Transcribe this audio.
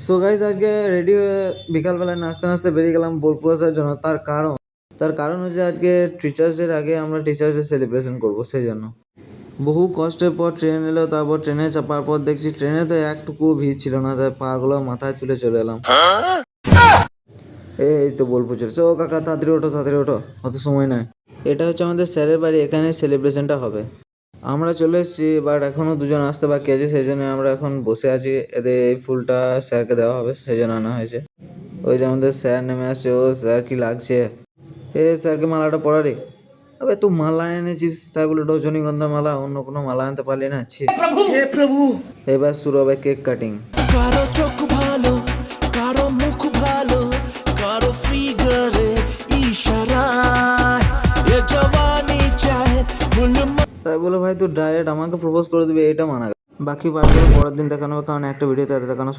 So guys আজকে ready হয়ে বিকালবেলায় নাচতে নাচতে বেরিয়ে গেলাম বোলপুর আসার জন্য। তার কারণ হচ্ছে আজকে টিচার্সদের আগে আমরা টিচার্সদের সেলিব্রেশন করবো, সেই জন্য। বহু কষ্টের পর ট্রেন এলো, তারপর ট্রেনে চাপার পর দেখছি ট্রেনে তো একটুকুও ভিড় ছিল না, তাই পাগুলো মাথায় তুলে চলে এলাম। এই তো বোলপুর চলেছে। ও কাকা তাড়াতাড়ি ওঠো, অত সময় নয়। এটা হচ্ছে আমাদের স্যারের বাড়ি, এখানে সেলিব্রেশনটা হবে। আমরা চলে এসেছি, বাট এখনও দুজন আসতে বাকি আছে, সেই জন্য আমরা এখন বসে আছি। এদের এই ফুলটা স্যারকে দেওয়া হবে, সেই জন্য আনা হয়েছে। ওই যে আমাদের স্যার নেমে আসছে। ও স্যার কি লাগছে! স্যারকে মালাটা পরা রে। আবে তুই মালা এনেছিস তাই বলে রজনীগন্ধা মালা, অন্য কোনো মালা আনতে পারলি না? ছি প্রভু। এবার শুরু হবে কেক কাটিং। কারো চোখ ভালো, কারো মুখ ভালো, কারো ফিগারে ইশারায় এ জওয়ানি চায় ফুল। তাই বলে ভাই তুই ডায়েট আমাকে প্রপোজ করে দিবি, এটা মানা গেল। বাকি পার্টগুলো পরের দিন দেখানো হবে, কারণ একটা ভিডিওতে এত দেখানো